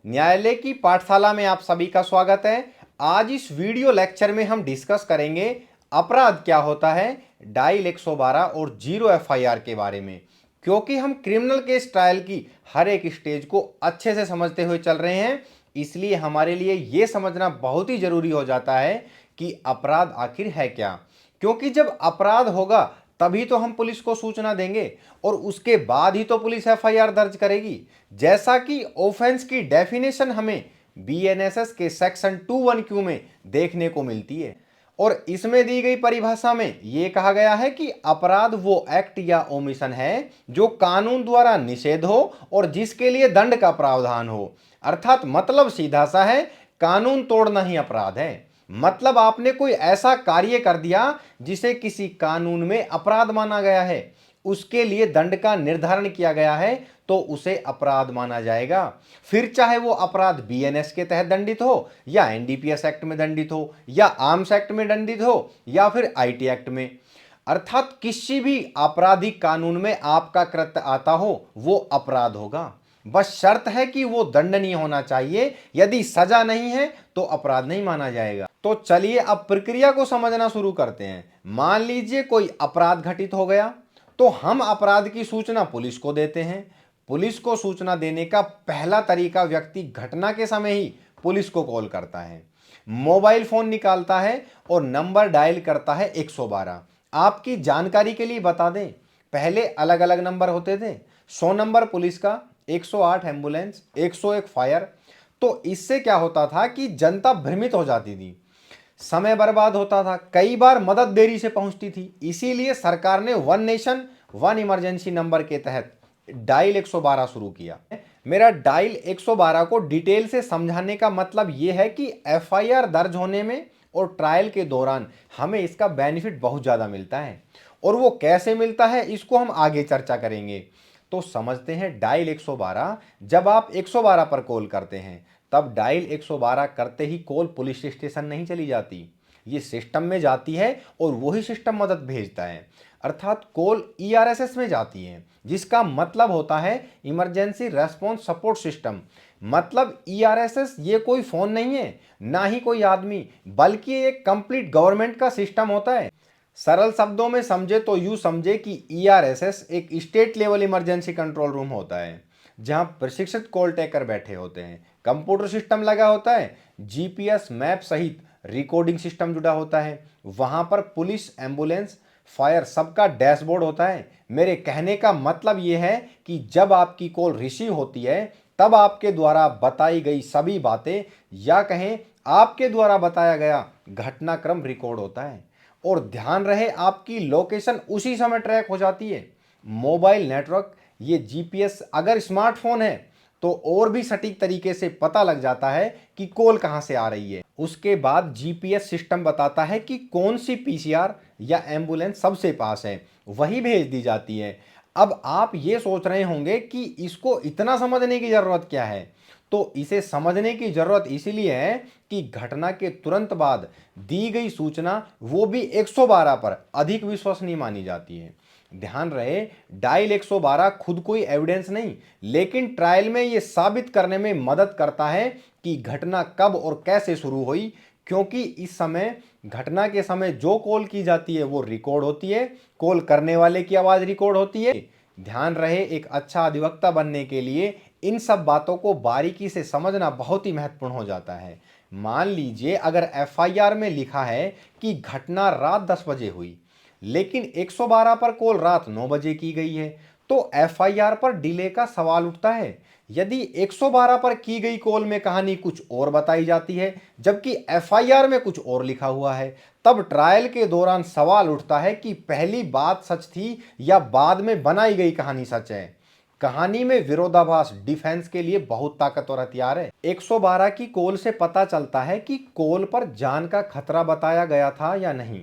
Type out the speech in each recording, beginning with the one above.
न्यायालय की पाठशाला में आप सभी का स्वागत है। आज इस वीडियो लेक्चर में हम डिस्कस करेंगे अपराध क्या होता है, डायल 112 और जीरो एफआईआर के बारे में। क्योंकि हम क्रिमिनल केस ट्रायल की हर एक स्टेज को अच्छे से समझते हुए चल रहे हैं, इसलिए हमारे लिए ये समझना बहुत ही जरूरी हो जाता है कि अपराध आखिर है क्या। क्योंकि जब अपराध होगा तभी तो हम पुलिस को सूचना देंगे और उसके बाद ही तो पुलिस एफआईआर दर्ज करेगी। जैसा कि ऑफेंस की डेफिनेशन हमें बीएनएसएस के सेक्शन 21Q में देखने को मिलती है और इसमें दी गई परिभाषा में यह कहा गया है कि अपराध वो एक्ट या ओमिशन है जो कानून द्वारा निषेध हो और जिसके लिए दंड का प्रावधान हो। अर्थात मतलब सीधा सा है, कानून तोड़ना ही अपराध है। मतलब आपने कोई ऐसा कार्य कर दिया जिसे किसी कानून में अपराध माना गया है, उसके लिए दंड का निर्धारण किया गया है, तो उसे अपराध माना जाएगा। फिर चाहे वो अपराध बीएनएस के तहत दंडित हो या एनडीपीएस एक्ट में दंडित हो या आर्म्स एक्ट में दंडित हो या फिर आईटी एक्ट में। अर्थात किसी भी आपराधिक कानून में आपका कृत्य आता हो वो अपराध होगा। बस शर्त है कि वो दंडनीय होना चाहिए। यदि सजा नहीं है तो अपराध नहीं माना जाएगा। तो चलिए अब प्रक्रिया को समझना शुरू करते हैं। मान लीजिए कोई अपराध घटित हो गया तो हम अपराध की सूचना पुलिस को देते हैं। पुलिस को सूचना देने का पहला तरीका व्यक्ति घटना के समय ही पुलिस को कॉल करता है, मोबाइल फोन निकालता है और नंबर डायल करता है 112। आपकी जानकारी के लिए बता दें, पहले अलग अलग नंबर होते थे। 100 नंबर पुलिस का, 108 एम्बुलेंस, 101 फायर। तो इससे क्या होता था कि जनता भ्रमित हो जाती थी, समय बर्बाद होता था, कई बार मदद देरी से पहुंचती थी। इसीलिए सरकार ने one nation one emergency number के तहत डायल 112 शुरू किया। मेरा डायल 112 को डिटेल से समझाने का मतलब यह है कि एफआईआर दर्ज होने में और ट्रायल के दौरान हमें इसका बेनिफिट बहुत ज़्यादा मिलता है। और वो कैसे मिलता है इसको हम आगे चर्चा करेंगे। तो समझते हैं डायल 112। जब आप 112 पर कॉल करते हैं तब डायल 112 करते ही कॉल पुलिस स्टेशन नहीं चली जाती, ये सिस्टम में जाती है और वही सिस्टम मदद भेजता है। अर्थात कॉल ईआरएसएस में जाती है, जिसका मतलब होता है इमरजेंसी रेस्पॉन्स सपोर्ट सिस्टम। मतलब ईआरएसएस ये कोई फोन नहीं है, ना ही कोई आदमी, बल्कि एक कंप्लीट गवर्नमेंट का सिस्टम होता है। सरल शब्दों में समझे तो यूं समझे कि ईआरएसएस एक state level emergency control room होता है, जहां प्रशिक्षित कॉल टेकर बैठे होते हैं, कंप्यूटर सिस्टम लगा होता है, जीपीएस मैप सहित रिकॉर्डिंग सिस्टम जुड़ा होता है। वहां पर पुलिस, एम्बुलेंस, फायर सबका डैशबोर्ड होता है। मेरे कहने का मतलब यह है कि जब आपकी कॉल रिसीव होती है तब आपके द्वारा बताई गई सभी बातें या कहें आपके द्वारा बताया गया घटनाक्रम रिकॉर्ड होता है। और ध्यान रहे, आपकी लोकेशन उसी समय ट्रैक हो जाती है। मोबाइल नेटवर्क, ये जीपीएस अगर स्मार्टफोन है तो और भी सटीक तरीके से पता लग जाता है कि कॉल कहां से आ रही है। उसके बाद जीपीएस सिस्टम बताता है कि कौन सी पीसीआर या एम्बुलेंस सबसे पास है, वही भेज दी जाती है। अब आप ये सोच रहे होंगे कि इसको इतना समझने की जरूरत क्या है। तो इसे समझने की जरूरत इसीलिए है कि घटना के तुरंत बाद दी गई सूचना, वो भी 112 पर, अधिक विश्वसनीय मानी जाती है। ध्यान रहे, डायल 112 खुद कोई एविडेंस नहीं, लेकिन ट्रायल में यह साबित करने में मदद करता है कि घटना कब और कैसे शुरू हुई। क्योंकि इस समय, घटना के समय जो कॉल की जाती है वो रिकॉर्ड होती है, कॉल करने वाले की आवाज रिकॉर्ड होती है। ध्यान रहे, एक अच्छा अधिवक्ता बनने के लिए इन सब बातों को बारीकी से समझना बहुत ही महत्वपूर्ण हो जाता है। मान लीजिए अगर एफआईआर में लिखा है कि घटना रात 10 बजे हुई, लेकिन 112 पर कॉल रात 9 बजे की गई है, तो एफआईआर पर डिले का सवाल उठता है। यदि 112 पर की गई कॉल में कहानी कुछ और बताई जाती है जबकि एफआईआर में कुछ और लिखा हुआ है, तब ट्रायल के दौरान सवाल उठता है कि पहली बात सच थी या बाद में बनाई गई कहानी सच है। कहानी में विरोधाभास डिफेंस के लिए बहुत ताकतवर हथियार है। 112 की कॉल से पता चलता है कि कॉल पर जान का खतरा बताया गया था या नहीं,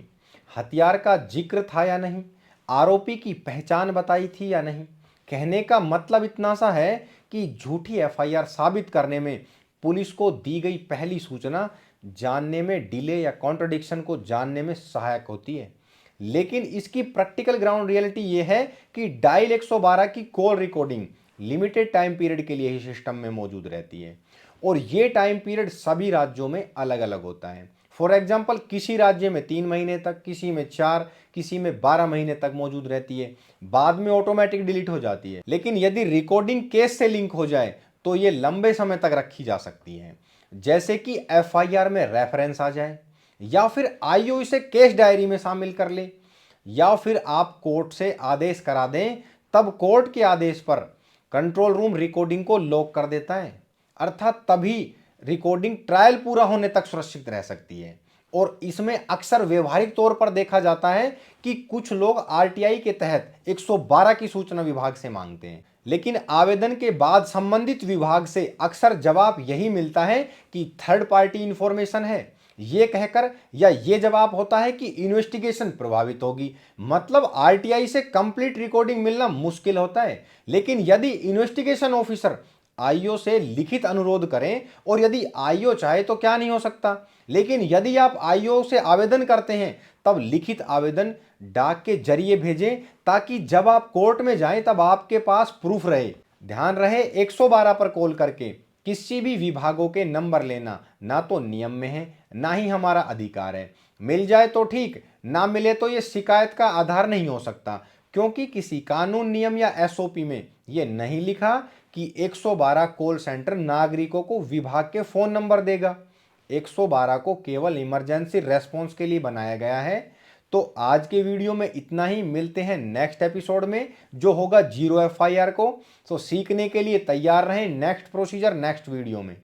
हथियार का जिक्र था या नहीं, आरोपी की पहचान बताई थी या नहीं। कहने का मतलब इतना सा है कि झूठी एफआईआर साबित करने में पुलिस को दी गई पहली सूचना जानने में डिले या कॉन्ट्रडिक्शन को जानने में सहायक होती है। लेकिन इसकी प्रैक्टिकल ग्राउंड रियलिटी यह है कि डायल 112 की call recording limited time period के लिए ही सिस्टम में मौजूद रहती है। और ये टाइम पीरियड सभी राज्यों में अलग अलग होता है। फॉर एग्जाम्पल, किसी राज्य में 3 महीने तक, किसी में 4, किसी में 12 महीने तक मौजूद रहती है, बाद में ऑटोमेटिक डिलीट हो जाती है। लेकिन यदि रिकॉर्डिंग केस से लिंक हो जाए तो ये लंबे समय तक रखी जा सकती है, जैसे कि एफआईआर में रेफरेंस आ जाए, या फिर आईओ इसे केस डायरी में शामिल कर ले, या फिर आप कोर्ट से आदेश करा दें, तब कोर्ट के आदेश पर कंट्रोल रूम रिकॉर्डिंग को लॉक कर देता है। अर्थात तभी रिकॉर्डिंग ट्रायल पूरा होने तक सुरक्षित रह सकती है। और इसमें अक्सर व्यवहारिक तौर पर देखा जाता है कि कुछ लोग आरटीआई के तहत 112 की सूचना विभाग से मांगते हैं, लेकिन आवेदन के बाद संबंधित विभाग से अक्सर जवाब यही मिलता है कि थर्ड पार्टी इंफॉर्मेशन है, ये कहकर, या ये जवाब होता है कि इन्वेस्टिगेशन प्रभावित होगी। मतलब आरटीआई से कंप्लीट रिकॉर्डिंग मिलना मुश्किल होता है। लेकिन यदि इन्वेस्टिगेशन ऑफिसर आईओ से लिखित अनुरोध करें, और यदि आईओ चाहे तो क्या नहीं हो सकता। लेकिन यदि आप आईओ से आवेदन करते हैं तब लिखित आवेदन डाक के जरिए भेजें, ताकि जब आप कोर्ट में जाएं तब आपके पास प्रूफ रहे। ध्यान रहे, 112 पर कॉल करके किसी भी विभागों के नंबर लेना ना तो नियम में है, ना ही हमारा अधिकार है। मिल जाए तो ठीक, ना मिले तो ये शिकायत का आधार नहीं हो सकता, क्योंकि किसी कानून, नियम या एसओपी में ये नहीं लिखा कि 112 कॉल सेंटर नागरिकों को विभाग के फोन नंबर देगा। 112 को केवल इमरजेंसी रेस्पॉन्स के लिए बनाया गया है। तो आज के वीडियो में इतना ही। मिलते हैं नेक्स्ट एपिसोड में, जो होगा जीरो एफआईआर को। तो सीखने के लिए तैयार रहें नेक्स्ट प्रोसीजर नेक्स्ट वीडियो में।